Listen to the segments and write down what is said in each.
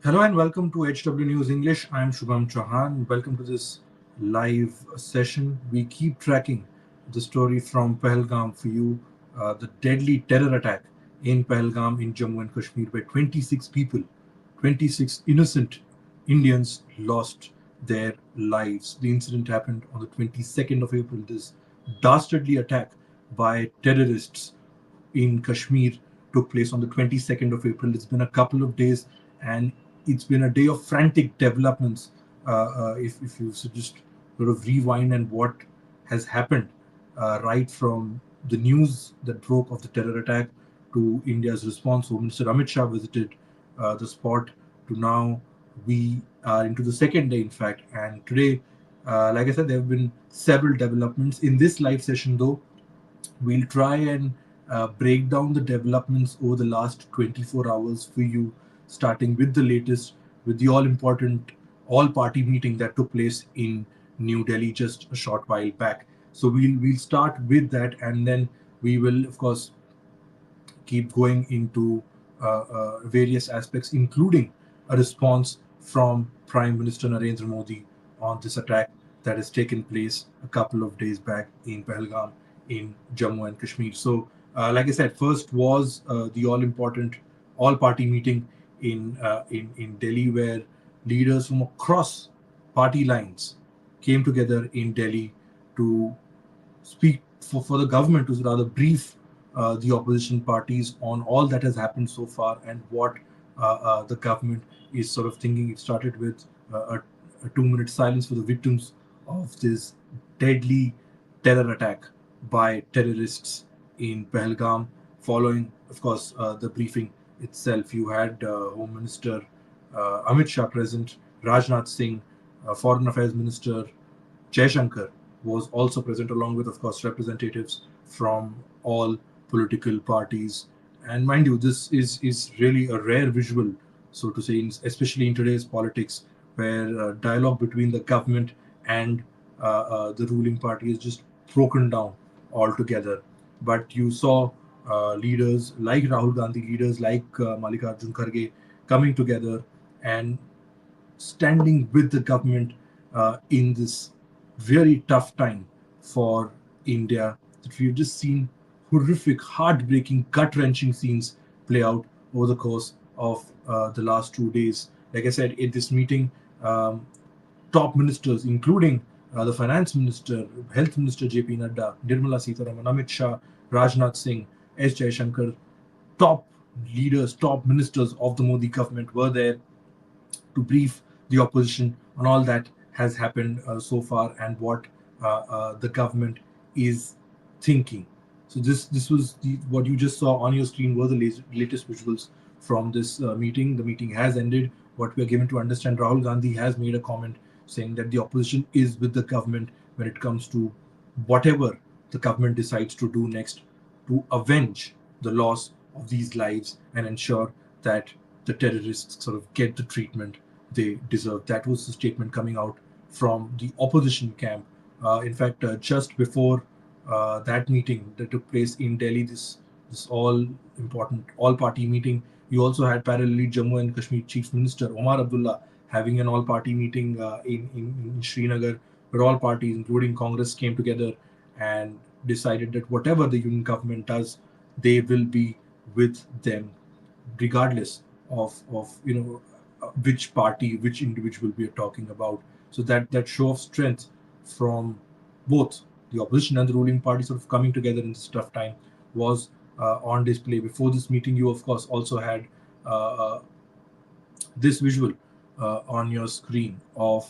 Hello and welcome to HW News English. I'm Shubham Chauhan. Welcome to this live session. We keep tracking the story from Pahalgam for you. The deadly terror attack in Pahalgam in Jammu and Kashmir, where 26 people, 26 innocent Indians lost their lives. The incident happened on the 22nd of April. This dastardly attack by terrorists in Kashmir took place on the 22nd of April. It's been a couple of days and it's been a day of frantic developments. If you just sort of rewind and what has happened right from the news that broke of the terror attack to India's response. Home Minister Amit Shah visited the spot to now we are into the second day, in fact. And today, like I said, there have been several developments. In this live session, though, we'll try and break down the developments over the last 24 hours for you, starting with the latest, with the all important all party meeting that took place in New Delhi just a short while back. So we'll start with that, and then we will, of course, keep going into various aspects, including a response from Prime Minister Narendra Modi on this attack that has taken place a couple of days back in Pahalgam in Jammu and Kashmir. So, like I said, first was the all-important all-party meeting in Delhi, where leaders from across party lines came together in Delhi to speak for the government to rather brief the opposition parties on all that has happened so far and what the government is sort of thinking. It started with a 2 minute silence for the victims of this deadly terror attack by terrorists in Pahalgam. Following, of course, the briefing itself, you had Home Minister Amit Shah present, Rajnath Singh, Foreign Affairs Minister Jaishankar was also present, along with, of course, representatives from all political parties. And mind you, this is really a rare visual, so to say, especially in today's politics, where dialogue between the government and the ruling party is just broken down altogether. But you saw leaders like Rahul Gandhi, leaders like Mallikarjun Kharge coming together and standing with the government in this very tough time for India. That we've just seen horrific, heartbreaking, gut wrenching scenes play out over the course of the last 2 days. Like I said, at this meeting, top ministers, including the finance minister, health minister JP Nadda, Nirmala Sitharaman, Amit Shah, Rajnath Singh, S. Jaishankar, top leaders, top ministers of the Modi government were there to brief the opposition on all that has happened so far and what the government is thinking. So this was what you just saw on your screen were the latest visuals from this meeting. The meeting has ended. What we are given to understand, Rahul Gandhi has made a comment saying that the opposition is with the government when it comes to whatever the government decides to do next to avenge the loss of these lives and ensure that the terrorists sort of get the treatment they deserve. That was the statement coming out from the opposition camp. In fact, just before that meeting that took place in Delhi, this all important all party meeting, you also had parallelly Jammu and Kashmir Chief Minister Omar Abdullah having an all party meeting in Srinagar, where all parties, including Congress, came together and decided that whatever the union government does, they will be with them regardless of which party, which individual we are talking about. So that show of strength from both the opposition and the ruling party sort of coming together in this tough time was on display. Before this meeting, you of course also had this visual on your screen of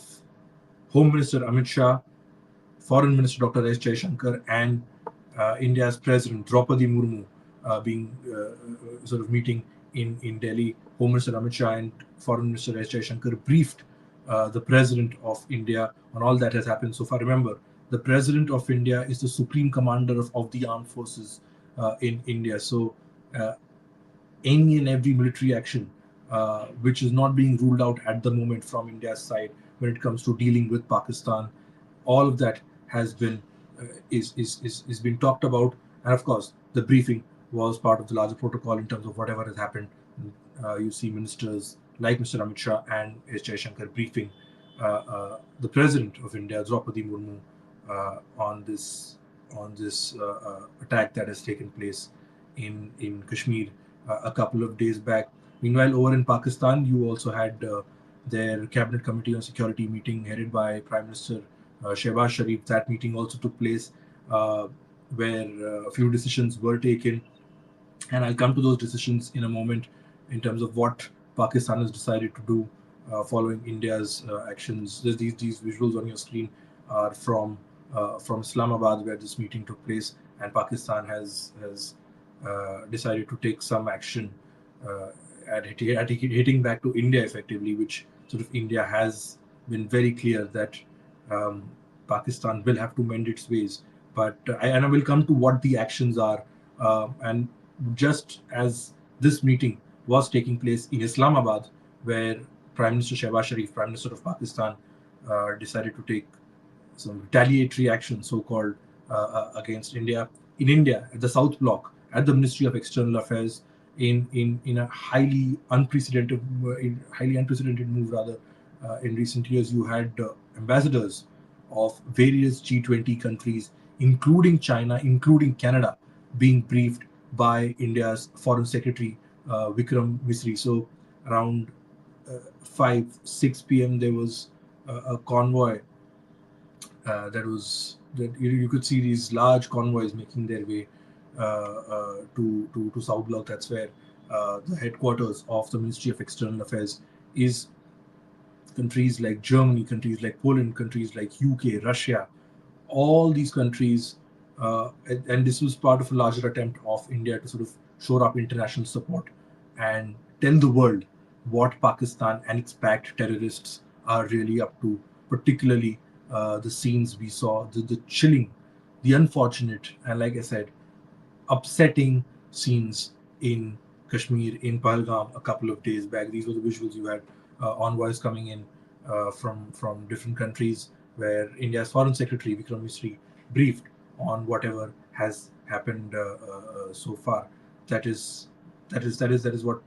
Home Minister Amit Shah, Foreign Minister Dr. S. Jaishankar, and India's President Draupadi Murmu being sort of meeting in Delhi. Home Minister Amit Shah and Foreign Minister S. Jaishankar briefed the President of India on all that has happened so far. Remember, the President of India is the Supreme Commander of the Armed Forces in India. So uh, any and every military action which is not being ruled out at the moment from India's side when it comes to dealing with Pakistan, all of that has been is been talked about, and of course the briefing was part of the larger protocol in terms of whatever has happened. You see ministers like Mr. Amit Shah and S. Jaishankar, briefing the President of India, Draupadi Murmu, on this attack that has taken place in Kashmir a couple of days back. Meanwhile, over in Pakistan, you also had their Cabinet Committee on Security meeting headed by Prime Minister Shehbaz Sharif. That meeting also took place uh, where a few decisions were taken, and I'll come to those decisions in a moment in terms of what Pakistan has decided to do following India's actions. These visuals on your screen are from Islamabad, where this meeting took place, and Pakistan has decided to take some action uh, at hitting back to India effectively, which sort of India has been very clear that um, Pakistan will have to mend its ways. But and I will come to what the actions are, and just as this meeting was taking place in Islamabad, where Prime Minister Shehbaz Sharif, Prime Minister of Pakistan, decided to take some retaliatory action, so-called, against India. In India, at the South Bloc, at the Ministry of External Affairs, in a highly unprecedented move, rather, in recent years, you had ambassadors of various G20 countries, including China, including Canada, being briefed by India's Foreign Secretary Vikram Misri. So around 5-6 p.m. there was a convoy that you could see these large convoys making their way to South Block. That's where the headquarters of the Ministry of External Affairs is. Countries like Germany, countries like Poland, countries like UK, Russia, all these countries, and this was part of a larger attempt of India to sort of shore up international support and tell the world what Pakistan and its backed terrorists are really up to, particularly the scenes we saw, the chilling, the unfortunate, and like I said, upsetting scenes in Kashmir, in Pahalgam, a couple of days back. These were the visuals. You had envoys coming in from different countries, where India's Foreign Secretary Vikram Misri briefed on whatever has happened so far. That is what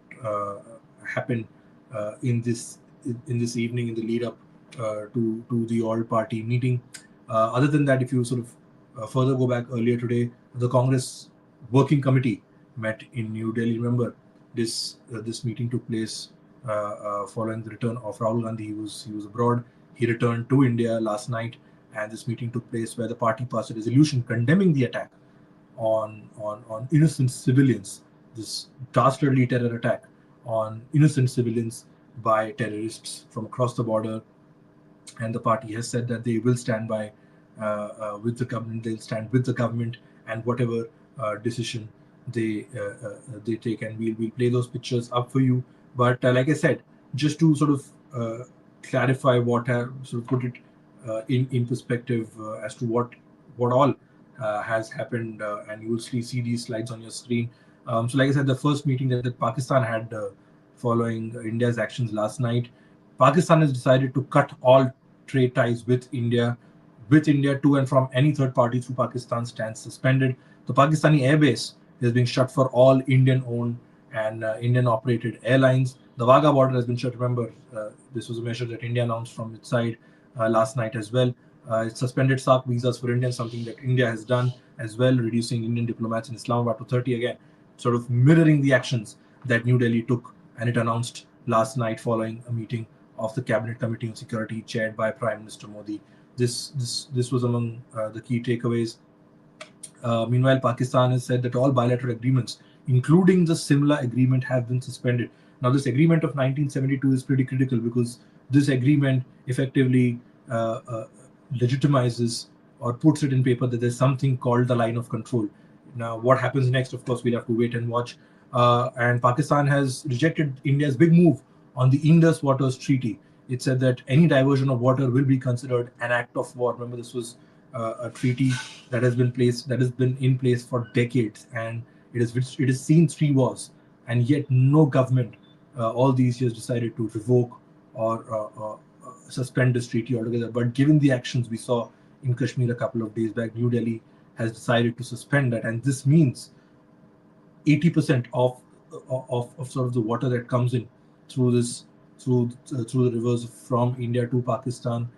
happened in this evening, in the lead up to the all party meeting. Other than that, if you sort of further go back earlier today, the Congress working committee met in New Delhi. Remember, this meeting took place following the return of Rahul Gandhi. He was abroad. He returned to India last night, and this meeting took place where the party passed a resolution condemning the attack on innocent civilians. This dastardly terror attack on innocent civilians by terrorists from across the border, and the party has said that they will stand by with the government. They'll stand with the government, and whatever decision they take, and we'll play those pictures up for you. But like I said, just to sort of clarify what have sort of put it in perspective as to what all has happened, and you will see these slides on your screen. So, like I said, the first meeting that Pakistan had following India's actions last night, Pakistan has decided to cut all trade ties with India to and from any third party through Pakistan stands suspended. The Pakistani airbase is being shut for all Indian-owned and Indian-operated airlines. The Wagah border has been shut. Remember, this was a measure that India announced from its side last night as well. It suspended SAARC visas for Indians, something that India has done as well, reducing Indian diplomats in Islamabad to 30 again, sort of mirroring the actions that New Delhi took, and it announced last night following a meeting of the Cabinet Committee on Security chaired by Prime Minister Modi. This was among the key takeaways. Meanwhile, Pakistan has said that all bilateral agreements, including the Simla agreement, have been suspended. Now, this agreement of 1972 is pretty critical because this agreement effectively legitimizes or puts it in paper that there's something called the line of control. Now, what happens next, of course, we'll have to wait and watch. And Pakistan has rejected India's big move on the Indus Waters Treaty. It said that any diversion of water will be considered an act of war. Remember, this was a treaty that has been in place for decades, and it has seen three wars, and yet no government all these years decided to revoke or suspend this treaty altogether. But given the actions we saw in Kashmir a couple of days back, New Delhi has decided to suspend that, and this means 80% of sort of the water that comes in through this through the rivers from India to Pakistan.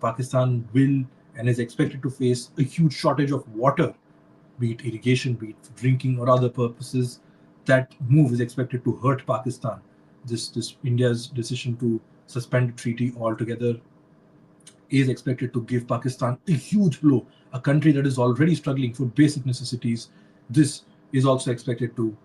Pakistan will and is expected to face a huge shortage of water, be it irrigation, be it for drinking or other purposes. That move is expected to hurt Pakistan. This India's decision to suspend the treaty altogether is expected to give Pakistan a huge blow. A country that is already struggling for basic necessities, this is also expected to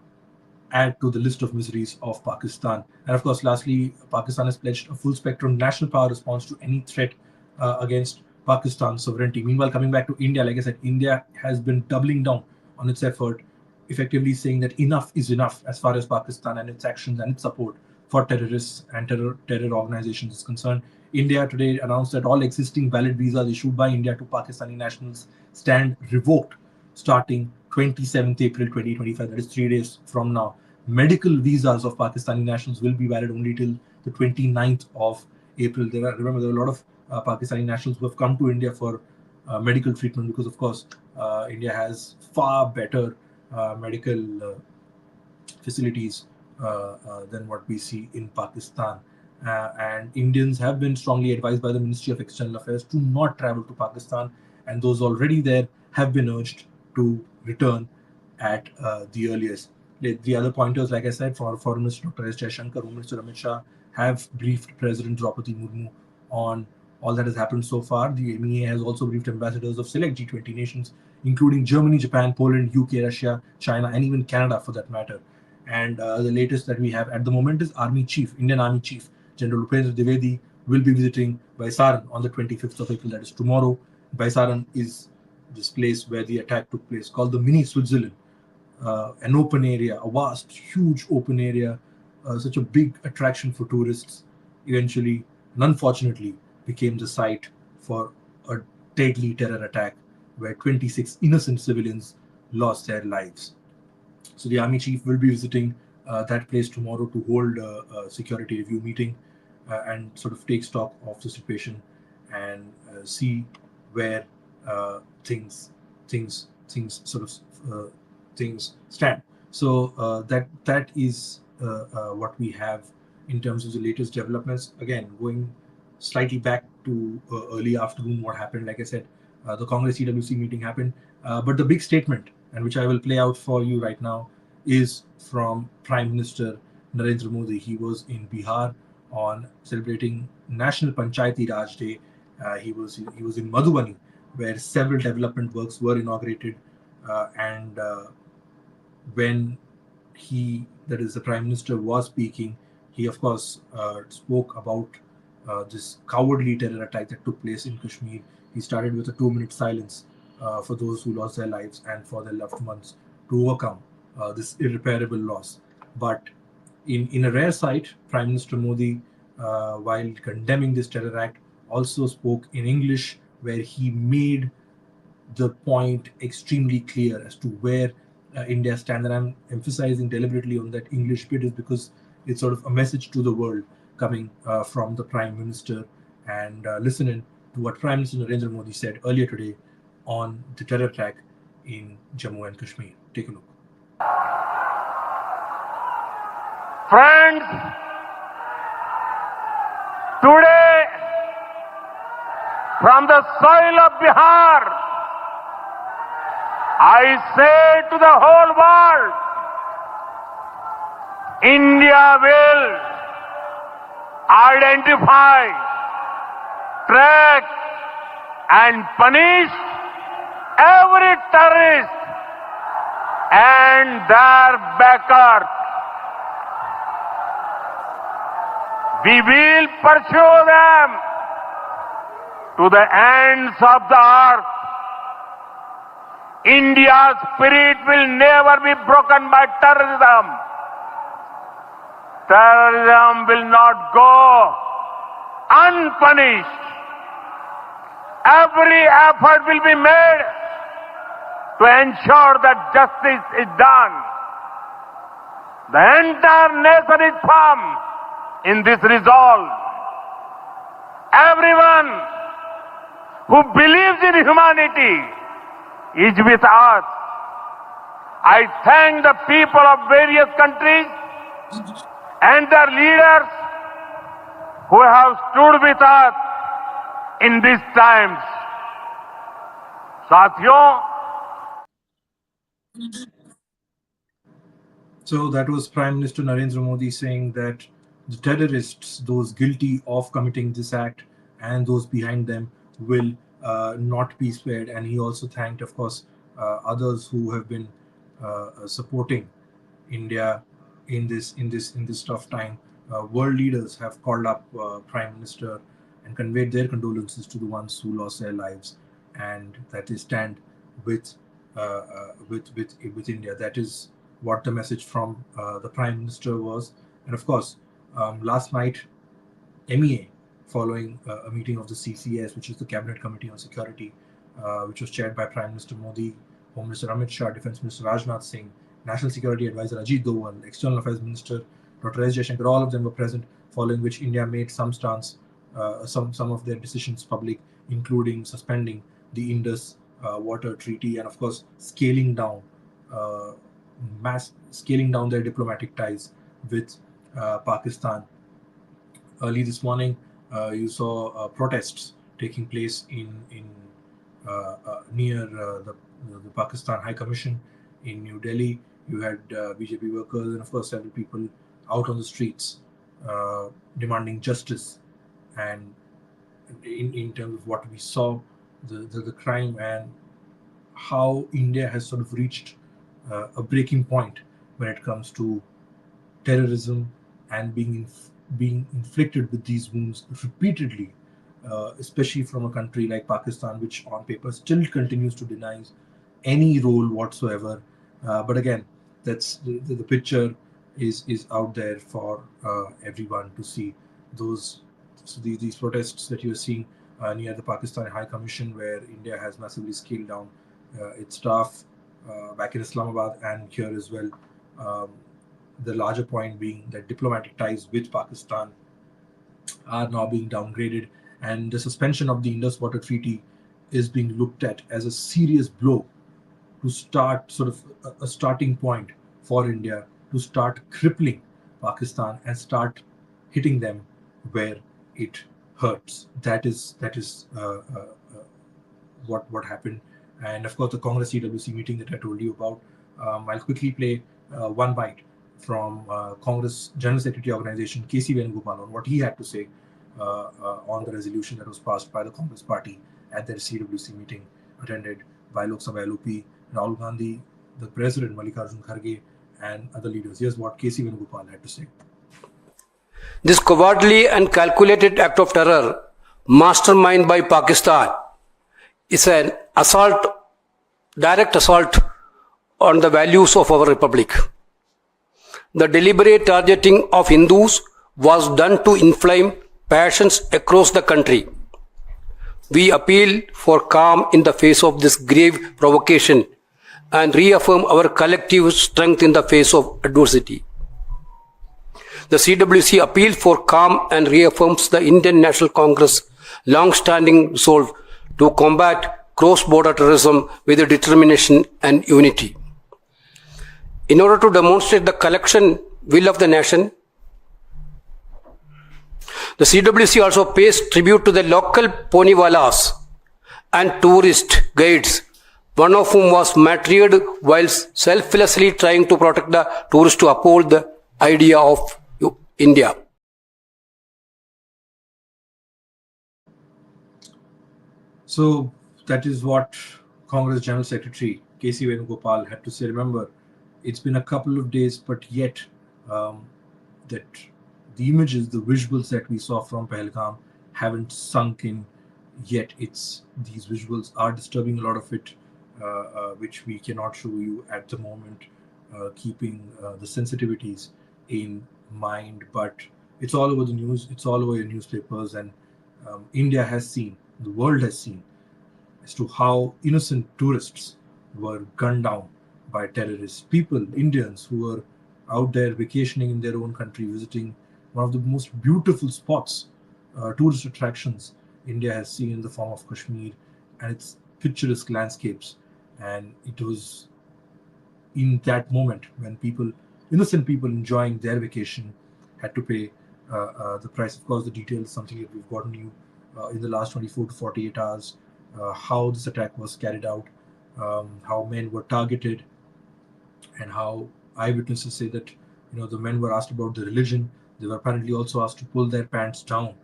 add to the list of miseries of Pakistan. And of course, lastly, Pakistan has pledged a full spectrum national power response to any threat against Pakistan's sovereignty. Meanwhile, coming back to India, like I said, India has been doubling down on its effort, effectively saying that enough is enough as far as Pakistan and its actions and its support for terrorists and terror organizations is concerned. India today announced that all existing valid visas issued by India to Pakistani nationals stand revoked starting 27th April 2025, that is 3 days from now. Medical visas of Pakistani nationals will be valid only till the 29th of April. Remember, there are a lot of Pakistani nationals who have come to India for medical treatment because, of course, India has far better medical facilities than what we see in Pakistan. And Indians have been strongly advised by the Ministry of External Affairs to not travel to Pakistan, and those already there have been urged to return at the earliest. The other pointers, like I said, for Foreign Minister Dr. S. Jaishankar, Home Minister Amit Shah have briefed President Draupadi Murmu on all that has happened so far. The MEA has also briefed ambassadors of select G20 nations, including Germany, Japan, Poland, UK, Russia, China, and even Canada for that matter. And the latest that we have at the moment is Indian Army Chief, General Upendra Dwivedi, will be visiting Baisaran on the 25th of April, that is tomorrow. Baisaran is this place where the attack took place, called the mini Switzerland, an open area, a vast, huge open area, such a big attraction for tourists, eventually and unfortunately became the site for a deadly terror attack where 26 innocent civilians lost their lives. So the army chief will be visiting that place tomorrow to hold a security review meeting and sort of take stock of the situation and see where things sort of things stand. So that is what we have in terms of the latest developments. Again, going slightly back to early afternoon, what happened? Like I said, the Congress CWC meeting happened, but the big statement, and which I will play out for you right now, is from Prime Minister Narendra Modi. He was in Bihar on celebrating National Panchayati Raj Day. He was in Madhubani, where several development works were inaugurated, and when that is the Prime Minister, was speaking, he of course spoke about this cowardly terror attack that took place in Kashmir. He started with a 2-minute silence for those who lost their lives and for their loved ones to overcome this irreparable loss. But in a rare sight, Prime Minister Modi, while condemning this terror act, also spoke in English, where he made the point extremely clear as to where India stands. And I'm emphasizing deliberately on that English bit is because it's sort of a message to the world coming from the Prime Minister. And listen in to what Prime Minister Narendra Modi said earlier today on the terror attack in Jammu and Kashmir. Take a look. Friends, today from the soil of Bihar, I say to the whole world, India will identify, track and punish every terrorist and their backers. We will pursue them to the ends of the earth. India's spirit will never be broken by terrorism. Terrorism will not go unpunished. Every effort will be made to ensure that justice is done. The entire nation is firm in this resolve. Everyone who believes in humanity is with us. I thank the people of various countries and their leaders who have stood with us in these times. साथियों, So that was Prime Minister Narendra Modi saying that the terrorists, those guilty of committing this act and those behind them, will not be spared. And he also thanked, of course, others who have been supporting India in this tough time. World leaders have called up Prime Minister and conveyed their condolences to the ones who lost their lives, and that they stand with with India. That is what the message from the Prime Minister was. And of course, last night, MEA, following a meeting of the CCS, which is the Cabinet Committee on Security, which was chaired by Prime Minister Modi, Home Minister Amit Shah, Defense Minister Rajnath Singh, National Security Advisor Ajit Doval, External Affairs Minister Dr. S. Jaishankar, all of them were present, following which India made some stance, some of their decisions public, including suspending the Indus Water Treaty and, of course, uh, scaling down their diplomatic ties with Pakistan. Early this morning, you saw protests taking place in near the Pakistan High Commission in New Delhi. You had BJP workers and, of course, several people out on the streets demanding justice. And in terms of what we saw, the crime and how India has sort of reached a breaking point when it comes to terrorism and being inflicted with these wounds repeatedly, especially from a country like Pakistan, which on paper still continues to deny any role whatsoever. But again, that's the picture is out there for everyone to see. These protests that you're seeing near the Pakistan High Commission, where India has massively scaled down its staff back in Islamabad and here as well. Um, the larger point being that diplomatic ties with Pakistan are now being downgraded, and the suspension of the Indus Water Treaty is being looked at as a serious blow to start sort of a starting point for India to start crippling Pakistan and start hitting them where it hurts. That is what happened. And of course, the Congress CWC meeting that I told you about. I'll quickly play one bite from Congress General Secretary Organization KC Venugopal on what he had to say on the resolution that was passed by the Congress Party at their CWC meeting attended by Lok Sabha LOP Rahul Gandhi, the President Mallikarjun Kharge, and other leaders. Here's what KC Venugopal had to say. This cowardly and calculated act of terror, masterminded by Pakistan, is an assault, direct assault on the values of our republic. The deliberate targeting of Hindus was done to inflame passions across the country. We appeal for calm in the face of this grave provocation and reaffirm our collective strength in the face of adversity. The CWC appeals for calm and reaffirms the Indian National Congress' long-standing resolve to combat cross-border terrorism with determination and unity. In order to demonstrate the collection will of the nation, the CWC also pays tribute to the local poniwalas and tourist guides, one of whom was martyred while selflessly trying to protect the tourists to uphold the idea of India. So that is what Congress General Secretary KC Venugopal had to say. Remember, it's been a couple of days, but yet that the images, the visuals that we saw from Pahalgam haven't sunk in yet. These visuals are disturbing, a lot of it, which we cannot show you at the moment, keeping the sensitivities in mind. But it's all over the news, it's all over your newspapers, and India has seen, the world has seen, as to how innocent tourists were gunned down by terrorists. People, Indians, who were out there vacationing in their own country, visiting one of the most beautiful spots, tourist attractions India has seen in the form of Kashmir and its picturesque landscapes. And it was in that moment when innocent people enjoying their vacation, had to pay The price, of course, the details, something that we've gotten you in the last 24 to 48 hours, how this attack was carried out, how men were targeted, and how eyewitnesses say that the men were asked about the religion. They were apparently also asked to pull their pants down,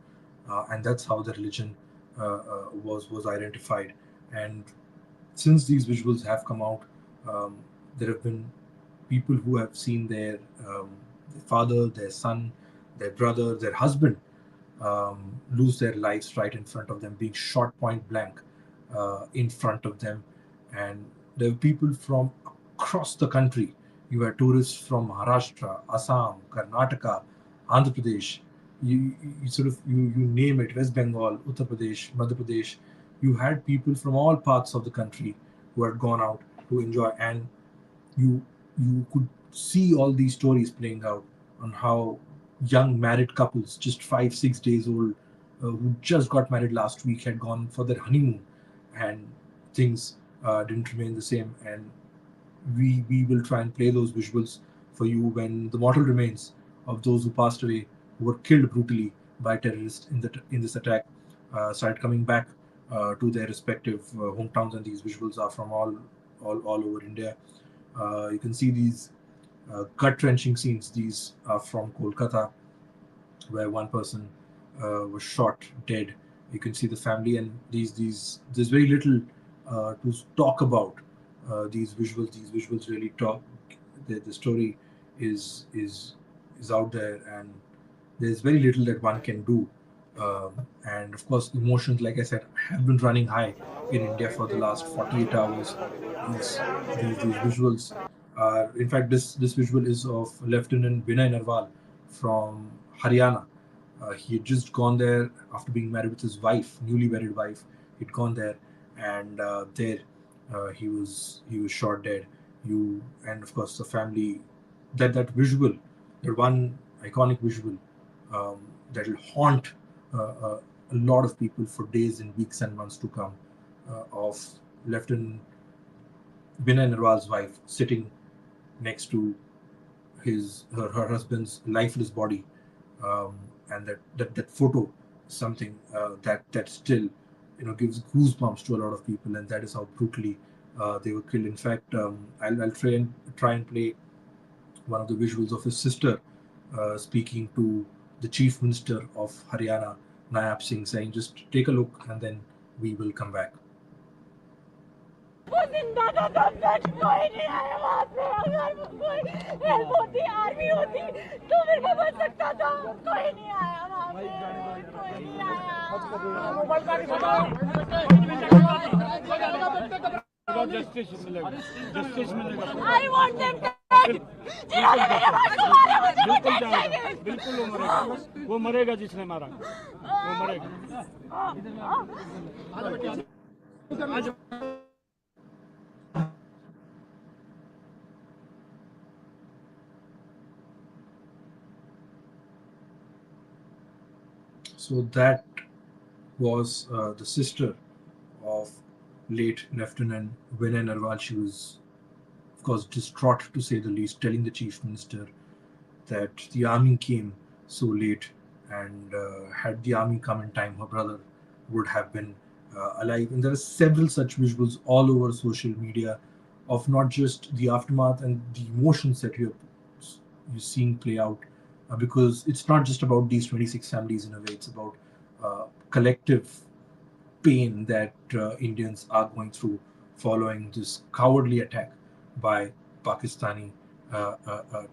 and that's how the religion was identified. And since these visuals have come out, there have been people who have seen their father, their son, their brother, their husband lose their lives right in front of them, being shot point blank in front of them. And there were people from across the country. You had tourists from Maharashtra, Assam, Karnataka, Andhra Pradesh. You name it, West Bengal, Uttar Pradesh, Madhya Pradesh. You had people from all parts of the country who had gone out to enjoy, and you you could see all these stories playing out on how young married couples, just 5 6 days old, who just got married last week, had gone for their honeymoon, and things didn't remain the same. And we will try and play those visuals for you when the mortal remains of those who passed away, who were killed brutally by terrorists in this attack, started coming back to their respective hometowns. And these visuals are from all over India. You can see these gut-wrenching scenes. These are from Kolkata, where one person was shot dead. You can see the family, and there's very little to talk about these visuals. These visuals really talk. The story is out there, and there's very little that one can do. And of course, emotions, like I said, have been running high in India for the last 48 hours. These visuals are, in fact, this visual is of Lieutenant Vinay Narwal from Haryana. He had just gone there after being married with his wife, newly married wife. He'd gone there, and there he was shot dead. And of course the family, that visual, that one iconic visual, that will haunt a lot of people for days and weeks and months to come, of Lieutenant Vinay Narwal's wife sitting next to her husband's lifeless body, and that photo is something that still gives goosebumps to a lot of people, and that is how brutally they were killed. In fact, I'll try and play one of the visuals of his sister speaking to the Chief Minister of Haryana, Nayab Singh, saying, "Just take a look, and then we will come back." वो जिंदा था तब तक कोई नहीं आया वहाँ से। अगर कोई हेल्प होती, आर्मी होती तो मेरे को बच सकता था। कोई नहीं आया वहाँ पे, कोई नहीं आया। जस्टिस मिलेगा। I want them dead। जिन्होंने मेरे भाई को मारा मुझे वो dead चाहिए। बिल्कुल वो मरेगा जिसने मारा वो मरेगा। So that was the sister of late Lieutenant Vinay Narwal. She was, of course, distraught to say the least, telling the Chief Minister that the army came so late, and had the army come in time, her brother would have been alive. And there are several such visuals all over social media of not just the aftermath and the emotions that you're seeing play out, because it's not just about these 26 families in a way. It's about collective pain that Indians are going through following this cowardly attack by Pakistani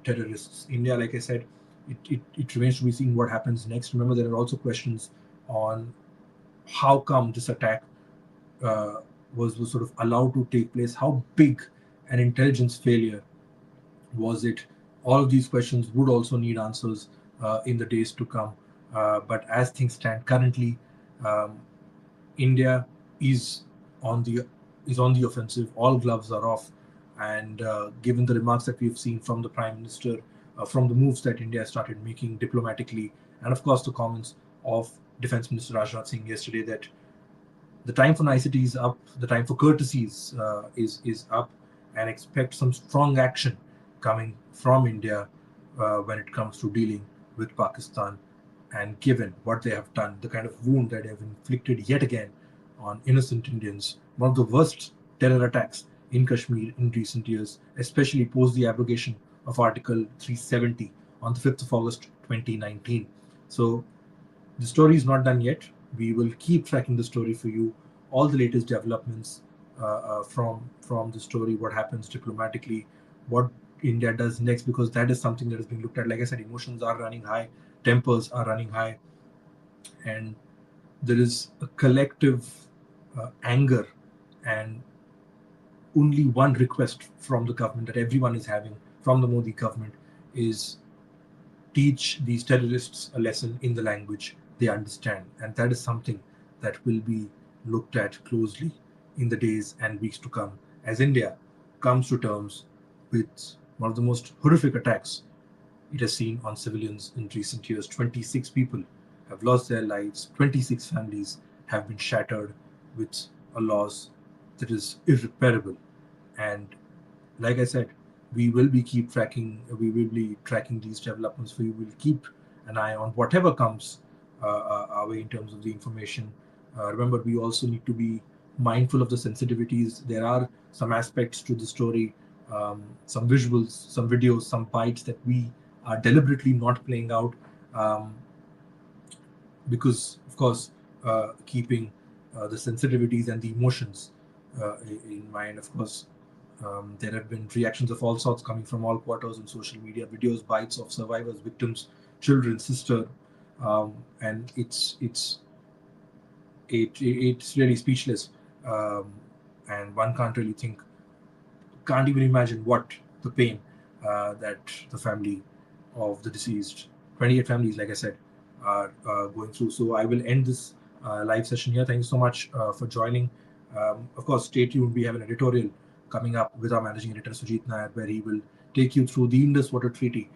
terrorists. India, like I said, it remains to be seen what happens next. Remember, there are also questions on how come this attack was sort of allowed to take place. How big an intelligence failure was it? All of these questions would also need answers in the days to come. But as things stand currently, India is on the offensive. All gloves are off, and given the remarks that we've seen from the Prime Minister, from the moves that India started making diplomatically, and of course the comments of Defense Minister Rajnath Singh yesterday, that the time for nicety is up, the time for courtesies is up, and expect some strong action coming from India when it comes to dealing with Pakistan. And given what they have done, the kind of wound that they have inflicted yet again on innocent Indians, one of the worst terror attacks in Kashmir in recent years, especially post the abrogation of Article 370 on the 5th of August 2019. So the story is not done yet. We will keep tracking the story for you, all the latest developments from the story, what happens diplomatically, what India does next, because that is something that is being looked at. Like I said, emotions are running high, tempers are running high, and there is a collective anger, and only one request from the government that everyone is having from the Modi government is teach these terrorists a lesson in the language they understand. And that is something that will be looked at closely in the days and weeks to come as India comes to terms with one of the most horrific attacks it has seen on civilians in recent years. 26 people have lost their lives, 26 families have been shattered with a loss that is irreparable. And like I said, we will be tracking these developments for you. We'll keep an eye on whatever comes our way in terms of the information. Remember, we also need to be mindful of the sensitivities. There are some aspects to the story, some visuals, some videos, some bites that we are deliberately not playing out, because, of course, keeping the sensitivities and the emotions in mind. Of course, there have been reactions of all sorts coming from all quarters on social media, videos, bites of survivors, victims, children, sister, and it's really speechless, um, and one can't even imagine what the pain that the family of the deceased, 28 families, like I said, are going through. So I will end this live session here. Thank you so much for joining. Of course, stay tuned. We have an editorial coming up with our managing editor, Sujit Nair, where he will take you through the Indus Water Treaty,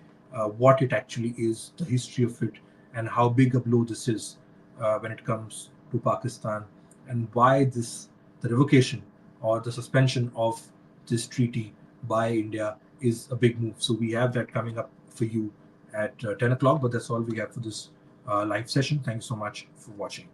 what it actually is, the history of it, and how big a blow this is when it comes to Pakistan, and why the revocation or the suspension of this treaty by India is a big move. So we have that coming up for you at 10 o'clock, but that's all we have for this live session. Thank you so much for watching.